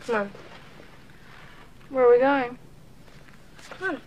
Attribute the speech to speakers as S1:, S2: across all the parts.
S1: Come on. Where are we going?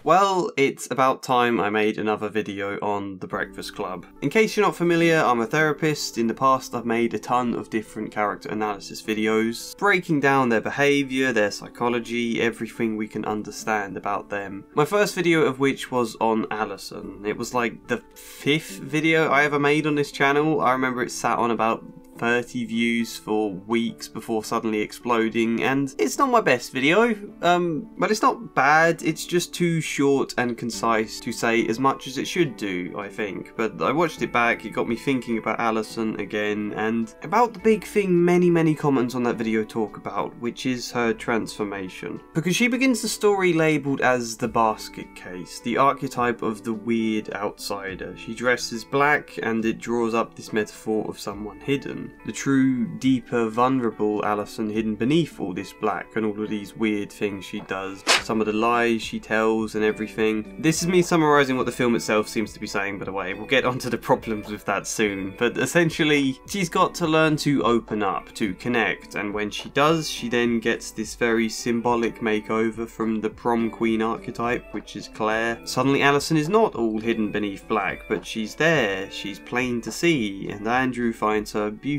S2: Well, it's about time I made another video on The Breakfast Club. In case you're not familiar, I'm a therapist. In the past I've made a ton of different character analysis videos, breaking down their behaviour, their psychology, everything we can understand about them. My first video of which was on Allison. It was like the 5th video I ever made on this channel. I remember it sat on about 30 views for weeks before suddenly exploding, and it's not my best video, but it's not bad, it's just too short and concise to say as much as it should do, I think. But I watched it back, it got me thinking about Allison again, and about the big thing many comments on that video talk about, which is her transformation. Because she begins the story labelled as the basket case, the archetype of the weird outsider. She dresses black, and it draws up this metaphor of someone hidden. The true, deeper, vulnerable Allison hidden beneath all this black and all of these weird things she does. Some of the lies she tells and everything. This is me summarising what the film itself seems to be saying, by the way. We'll get onto the problems with that soon. But essentially, she's got to learn to open up, to connect. And when she does, she then gets this very symbolic makeover from the prom queen archetype, which is Claire. Suddenly Allison is not all hidden beneath black, but she's there. She's plain to see. And Andrew finds her beautiful.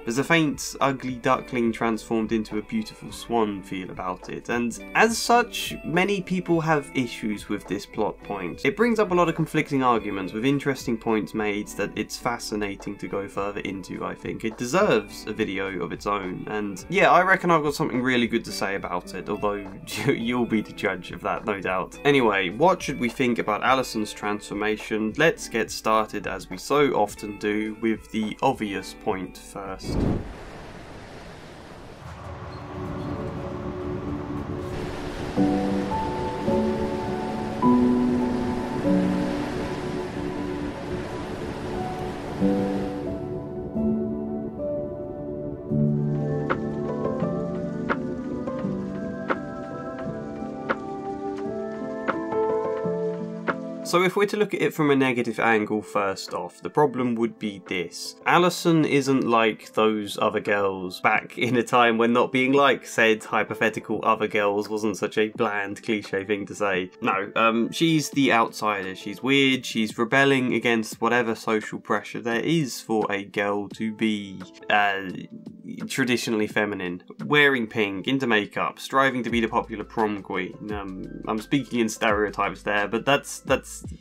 S2: There's a faint, ugly duckling transformed into a beautiful swan feel about it, and as such, many people have issues with this plot point. It brings up a lot of conflicting arguments with interesting points made that it's fascinating to go further into, I think. It deserves a video of its own, and yeah, I reckon I've got something really good to say about it, although you'll be the judge of that, no doubt. Anyway, what should we think about Allison's transformation? Let's get started, as we so often do, with the obvious point first. So if we're to look at it from a negative angle first off, the problem would be this. Allison isn't like those other girls back in a time when not being like said hypothetical other girls wasn't such a bland cliche thing to say. No, she's the outsider, she's weird, she's rebelling against whatever social pressure there is for a girl to be traditionally feminine. Wearing pink, into makeup, striving to be the popular prom queen. I'm speaking in stereotypes there, but that's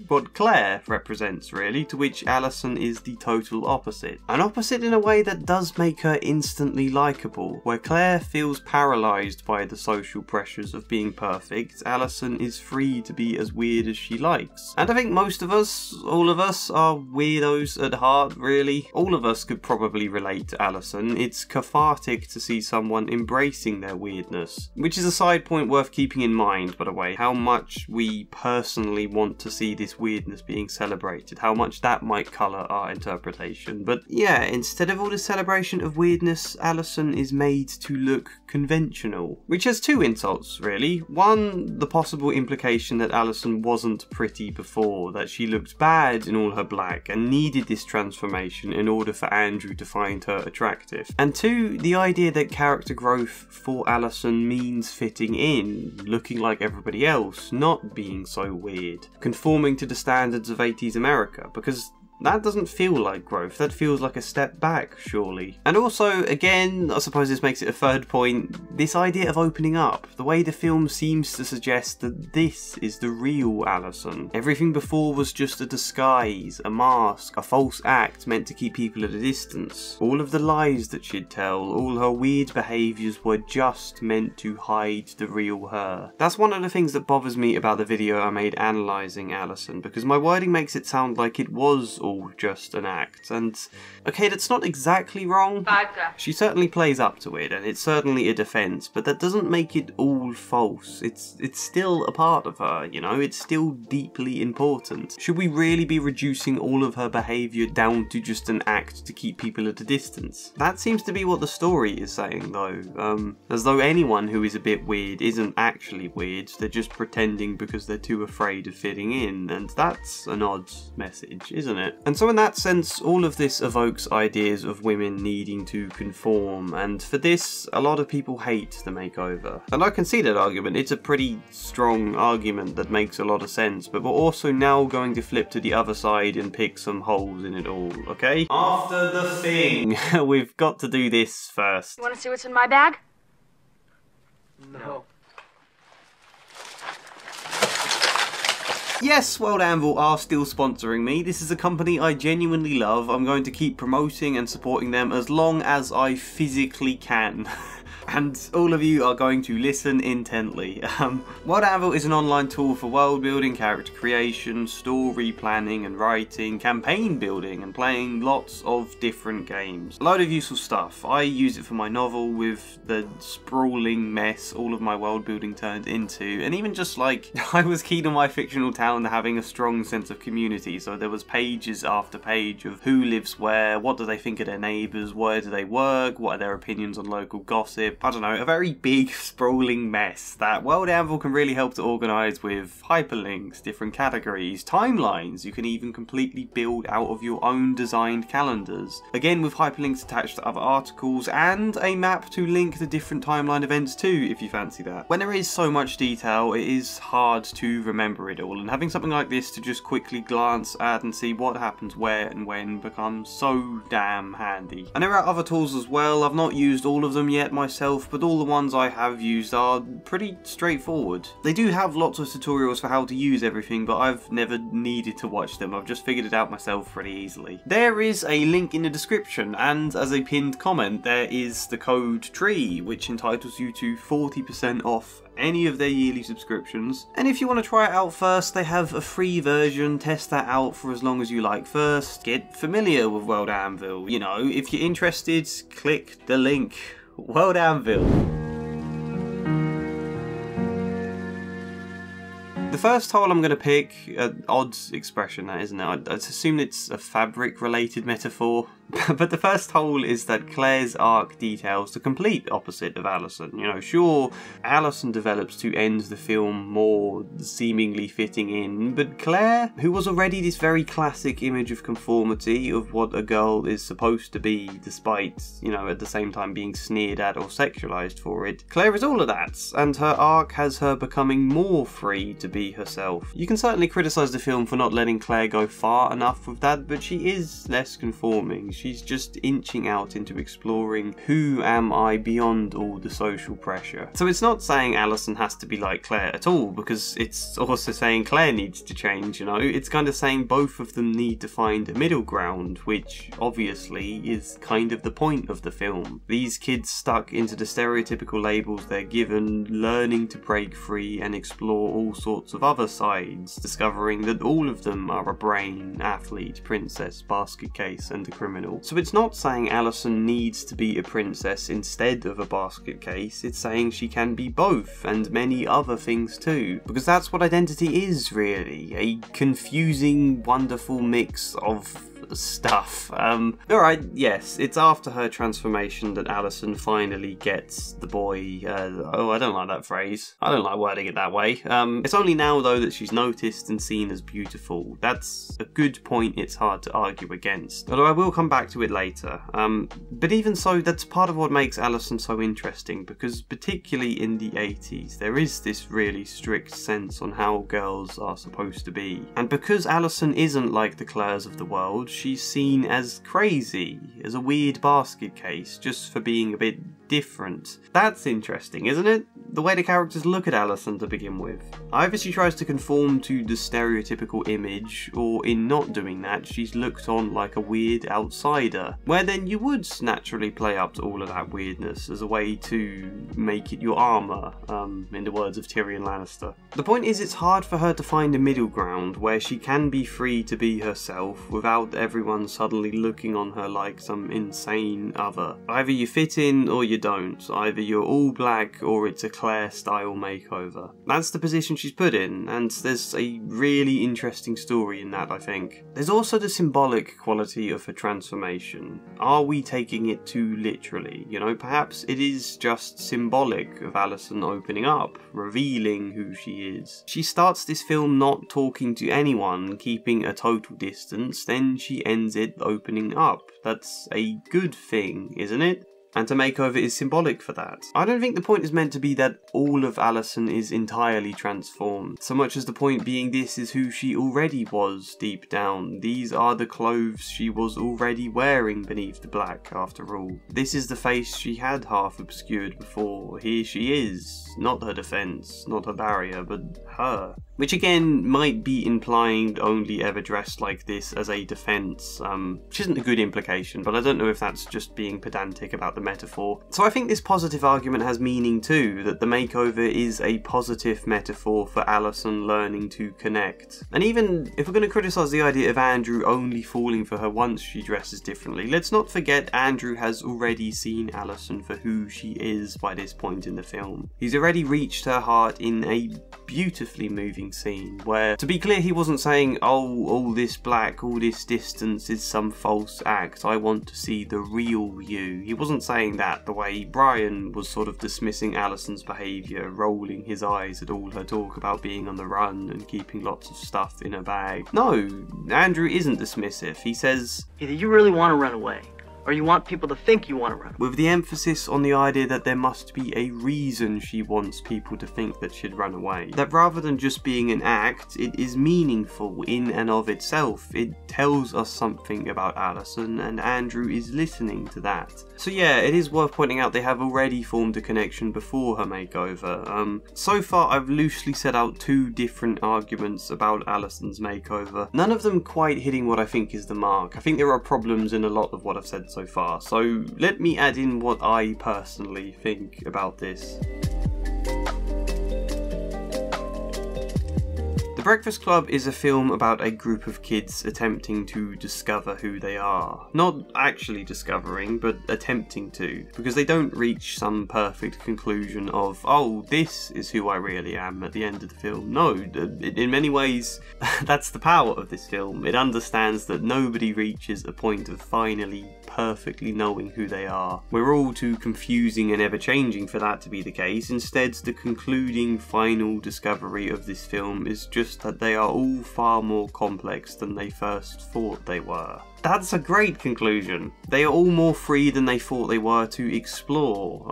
S2: what Claire represents, really, to which Allison is the total opposite. An opposite in a way that does make her instantly likeable. Where Claire feels paralysed by the social pressures of being perfect, Allison is free to be as weird as she likes. And I think most of us, all of us, are weirdos at heart, really. All of us could probably relate to Allison. It's cathartic to see someone embracing their weirdness. Which is a side point worth keeping in mind, by the way, how much we personally want to see this weirdness being celebrated, how much that might colour our interpretation. But yeah, instead of all the celebration of weirdness, Allison is made to look conventional. Which has two insults, really. One, the possible implication that Allison wasn't pretty before, that she looked bad in all her black and needed this transformation in order for Andrew to find her attractive. And two, the idea that character growth for Allison means fitting in, looking like everybody else, not being so weird. Conforming to the standards of 80s America, because that doesn't feel like growth, that feels like a step back, surely. And also, again, I suppose this makes it a third point, this idea of opening up, the way the film seems to suggest that this is the real Allison. Everything before was just a disguise, a mask, a false act meant to keep people at a distance. All of the lies that she'd tell, all her weird behaviours were just meant to hide the real her. That's one of the things that bothers me about the video I made analysing Allison, because my wording makes it sound like it was all just an act, and okay, that's not exactly wrong.
S1: Vodka.
S2: She certainly plays up to it, and it's certainly a defence, but that doesn't make it all false. It's still a part of her, you know, it's still deeply important. Should we really be reducing all of her behaviour down to just an act to keep people at a distance? That seems to be what the story is saying, though, as though anyone who is a bit weird isn't actually weird, they're just pretending because they're too afraid of fitting in, and that's an odd message, isn't it? it? And so in that sense, all of this evokes ideas of women needing to conform, and for this, a lot of people hate the makeover. And I can see that argument. It's a pretty strong argument that makes a lot of sense, but we're also now going to flip to the other side and pick some holes in it all, okay? After the thing. We've got to do this first.
S1: You want to see what's in my bag?
S3: No.
S2: Yes, World Anvil are still sponsoring me. This is a company I genuinely love. I'm going to keep promoting and supporting them as long as I physically can. And all of you are going to listen intently. World Anvil is an online tool for world building, character creation, story planning and writing, campaign building and playing lots of different games. A load of useful stuff. I use it for my novel with the sprawling mess all of my world building turned into, and even just like, I was keen on my fictional town having a strong sense of community, so there was pages after page of who lives where, what do they think of their neighbours, where do they work, what are their opinions on local gossip. I don't know, a very big sprawling mess that World Anvil can really help to organise with hyperlinks, different categories, timelines. You can even completely build out of your own designed calendars. Again with hyperlinks attached to other articles and a map to link the different timeline events too if you fancy that. When there is so much detail it is hard to remember it all, and having something like this to just quickly glance at and see what happens where and when becomes so damn handy. And there are other tools as well. I've not used all of them yet myself, but all the ones I have used are pretty straightforward. They do have lots of tutorials for how to use everything, but I've never needed to watch them. I've just figured it out myself pretty easily. There is a link in the description, and as a pinned comment there is the code TREE, which entitles you to 40% off any of their yearly subscriptions. And if you want to try it out first, they have a free version. Test that out for as long as you like first. Get familiar with World Anvil. You know, if you're interested, click the link. World Anvil. The first hole I'm going to pick, odd expression that, isn't it? I'd assume it's a fabric related metaphor. But the first hole is that Claire's arc details the complete opposite of Allison. You know, sure, Allison develops to end the film more seemingly fitting in, but Claire, who was already this very classic image of conformity of what a girl is supposed to be, despite, you know, at the same time being sneered at or sexualized for it, Claire is all of that, and her arc has her becoming more free to be herself. You can certainly criticize the film for not letting Claire go far enough with that, but she is less conforming. She's just inching out into exploring who am I beyond all the social pressure. So it's not saying Allison has to be like Claire at all, because it's also saying Claire needs to change, you know? It's kind of saying both of them need to find a middle ground, which obviously is kind of the point of the film. These kids stuck into the stereotypical labels they're given, learning to break free and explore all sorts of other sides, discovering that all of them are a brain, athlete, princess, basket case and a criminal. So it's not saying Allison needs to be a princess instead of a basket case, it's saying she can be both and many other things too, because that's what identity is really, a confusing, wonderful mix of stuff. Alright, yes, it's after her transformation that Allison finally gets the boy. Oh, I don't like that phrase. I don't like wording it that way. It's only now though that she's noticed and seen as beautiful. That's a good point it's hard to argue against, although I will come back to it later. But even so, that's part of what makes Allison so interesting, because particularly in the 80s there is this really strict sense on how girls are supposed to be, and because Allison isn't like the Claires of the world, she's seen as crazy, as a weird basket case, just for being a bit different. That's interesting, isn't it? The way the characters look at Allison to begin with. Either she tries to conform to the stereotypical image, or in not doing that, she's looked on like a weird outsider, where then you would naturally play up to all of that weirdness as a way to make it your armour, in the words of Tyrion Lannister. The point is, it's hard for her to find a middle ground where she can be free to be herself without everyone suddenly looking on her like some insane other. Either you fit in or you don't. Either you're all black or it's a Claire style makeover. That's the position she's put in, and there's a really interesting story in that, I think. There's also the symbolic quality of her transformation. Are we taking it too literally? You know, perhaps it is just symbolic of Allison opening up, revealing who she is. She starts this film not talking to anyone, keeping a total distance, then she ends it opening up. That's a good thing, isn't it? And her makeover is symbolic for that. I don't think the point is meant to be that all of Allison is entirely transformed, so much as the point being this is who she already was deep down. These are the clothes she was already wearing beneath the black, after all. This is the face she had half obscured before. Here she is. Not her defense, not her barrier, but her. Which again might be implying only ever dressed like this as a defense, which isn't a good implication, but I don't know if that's just being pedantic about the metaphor. So I think this positive argument has meaning too, that the makeover is a positive metaphor for Allison learning to connect. And even if we're going to criticise the idea of Andrew only falling for her once she dresses differently, let's not forget Andrew has already seen Allison for who she is by this point in the film. He's already reached her heart in a beautifully moving scene where, to be clear, he wasn't saying, oh, all this black, all this distance is some false act, I want to see the real you. He wasn't saying that the way Brian was sort of dismissing Allison's behaviour, rolling his eyes at all her talk about being on the run and keeping lots of stuff in her bag. No, Andrew isn't dismissive. He says,
S4: either you really want to run away, or you want people to think you want to run.
S2: With the emphasis on the idea that there must be a reason she wants people to think that she'd run away. That rather than just being an act, it is meaningful in and of itself. It tells us something about Allison, and Andrew is listening to that. So yeah, it is worth pointing out they have already formed a connection before her makeover. So far I've loosely set out two different arguments about Allison's makeover, none of them quite hitting what I think is the mark. I think there are problems in a lot of what I've said so far, so let me add in what I personally think about this. The Breakfast Club is a film about a group of kids attempting to discover who they are. Not actually discovering, but attempting to, because they don't reach some perfect conclusion of, oh, this is who I really am at the end of the film. No, in many ways, that's the power of this film. It understands that nobody reaches a point of finally perfectly knowing who they are. We're all too confusing and ever-changing for that to be the case. Instead, the concluding final discovery of this film is just that they are all far more complex than they first thought they were. That's a great conclusion. They are all more free than they thought they were to explore.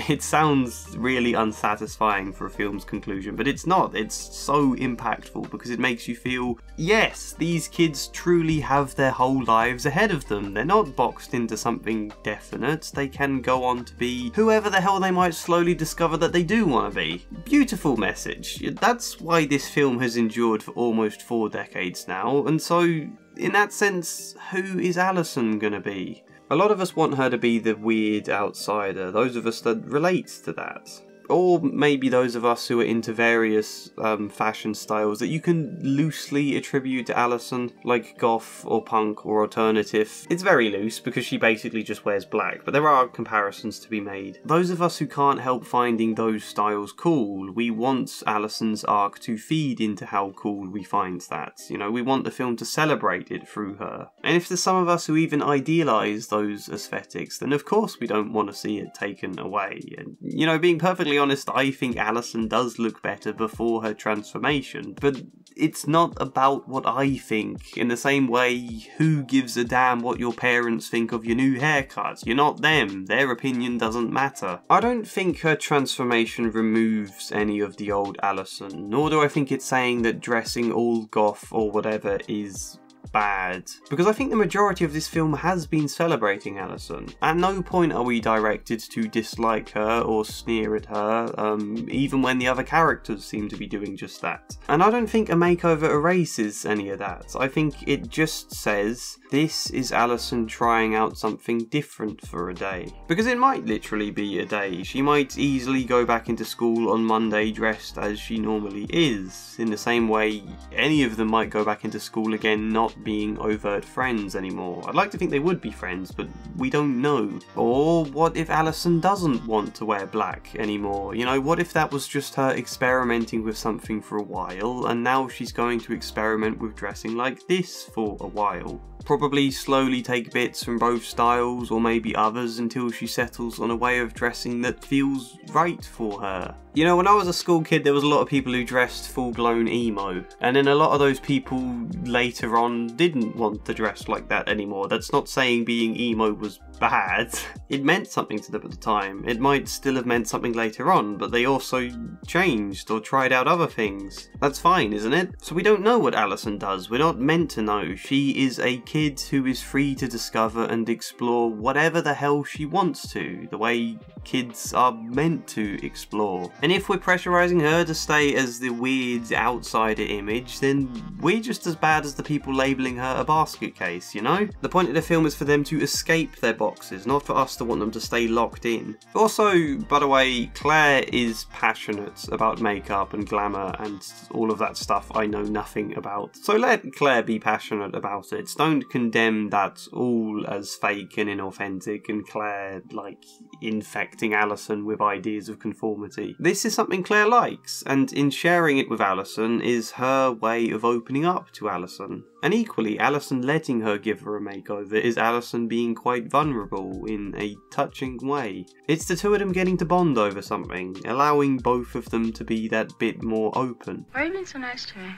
S2: It sounds really unsatisfying for a film's conclusion, but it's not. It's so impactful because it makes you feel, yes, these kids truly have their whole lives ahead of them. They're not boxed into something definite. They can go on to be whoever the hell they might slowly discover that they do want to be. Beautiful message. That's why this film has endured for almost 4 decades now, and so in that sense, who is Allison gonna be? A lot of us want her to be the weird outsider, those of us that relate to that. Or maybe those of us who are into various fashion styles that you can loosely attribute to Allison, like goth or punk or alternative. It's very loose because she basically just wears black, but there are comparisons to be made. Those of us who can't help finding those styles cool, we want Allison's arc to feed into how cool we find that. You know, we want the film to celebrate it through her. And if there's some of us who even idealise those aesthetics, then of course we don't want to see it taken away. And, you know, being perfectly honest, I think Allison does look better before her transformation, but it's not about what I think. In the same way, who gives a damn what your parents think of your new haircut? You're not them. Their opinion doesn't matter. I don't think her transformation removes any of the old Allison, nor do I think it's saying that dressing all goth or whatever is bad, because I think the majority of this film has been celebrating Allison. At no point are we directed to dislike her or sneer at her, even when the other characters seem to be doing just that. And I don't think a makeover erases any of that. I think it just says, this is Allison trying out something different for a day. Because it might literally be a day. She might easily go back into school on Monday dressed as she normally is, in the same way any of them might go back into school again not being overt friends anymore. I'd like to think they would be friends, but we don't know. Or what if Allison doesn't want to wear black anymore? You know, what if that was just her experimenting with something for a while, and now she's going to experiment with dressing like this for a while? Probably slowly take bits from both styles, or maybe others, until she settles on a way of dressing that feels right for her. You know, when I was a school kid, there was a lot of people who dressed full-blown emo, and then a lot of those people later on didn't want to dress like that anymore. That's not saying being emo was bad. It meant something to them at the time. It might still have meant something later on, but they also changed or tried out other things. That's fine, isn't it? So we don't know what Allison does. We're not meant to know. She is a kid who is free to discover and explore whatever the hell she wants to, the way kids are meant to explore. And if we're pressurizing her to stay as the weird outsider image, then we're just as bad as the people labeling her a basket case, you know? The point of the film is for them to escape their boxes, not for us to want them to stay locked in. Also, by the way, Claire is passionate about makeup and glamour and all of that stuff I know nothing about. So let Claire be passionate about it. Don't condemn that all as fake and inauthentic and Claire, like, infecting Allison with ideas of conformity. This is something Claire likes, and in sharing it with Allison is her way of opening up to Allison. And equally, Allison letting her give her a makeover is Allison being quite vulnerable in a touching way. It's the two of them getting to bond over something, allowing both of them to be that bit more open.
S1: Why are you being so nice to me?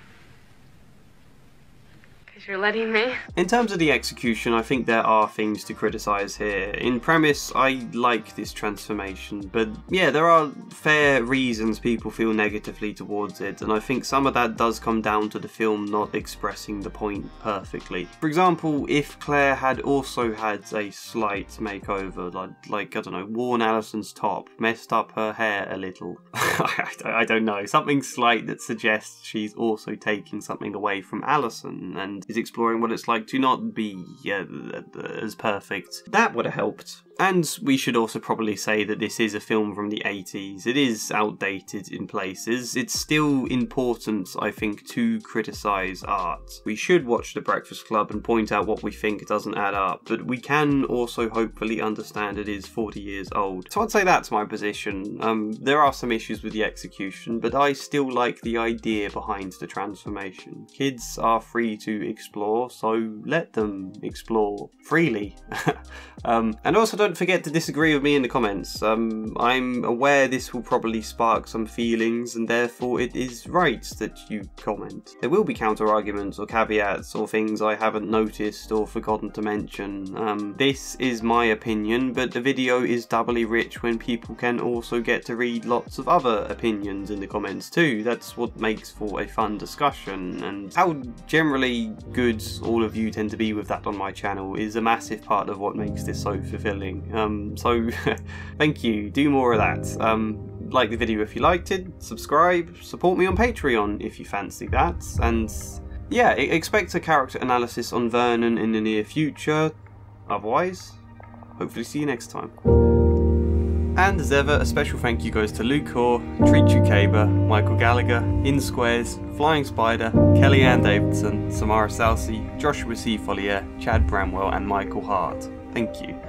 S1: You're letting me.
S2: In terms of the execution, I think there are things to criticise here. In premise, I like this transformation, but yeah, there are fair reasons people feel negatively towards it, and I think some of that does come down to the film not expressing the point perfectly. For example, if Claire had also had a slight makeover, like I don't know, worn Allison's top, messed up her hair a little, I don't know, something slight that suggests she's also taking something away from Allison, and is exploring what it's like to not be as perfect. That would have helped. And we should also probably say that this is a film from the 80s. It is outdated in places. It's still important, I think, to criticise art. We should watch The Breakfast Club and point out what we think doesn't add up, but we can also hopefully understand it is 40 years old. So I'd say that's my position. There are some issues with the execution, but I still like the idea behind the transformation. Kids are free to explore, so let them explore freely. And also don't forget to disagree with me in the comments. I'm aware this will probably spark some feelings, and therefore it is right that you comment. There will be counter-arguments or caveats or things I haven't noticed or forgotten to mention. This is my opinion, but the video is doubly rich when people can also get to read lots of other opinions in the comments too. That's what makes for a fun discussion, and how generally good all of you tend to be with that on my channel is a massive part of what makes this so fulfilling. So thank you, do more of that. Like the video if you liked it, subscribe, support me on Patreon if you fancy that, and yeah, expect a character analysis on Vernon in the near future. Otherwise, hopefully see you next time. And as ever, a special thank you goes to Luke Hoare, Thankyou Caber, Michael Gallagher, In Squares, Flying Spider, Kellyanne Davidson, Samara Salsi, Joshua C. Follier, Chad Bramwell and Michael Hart. Thank you.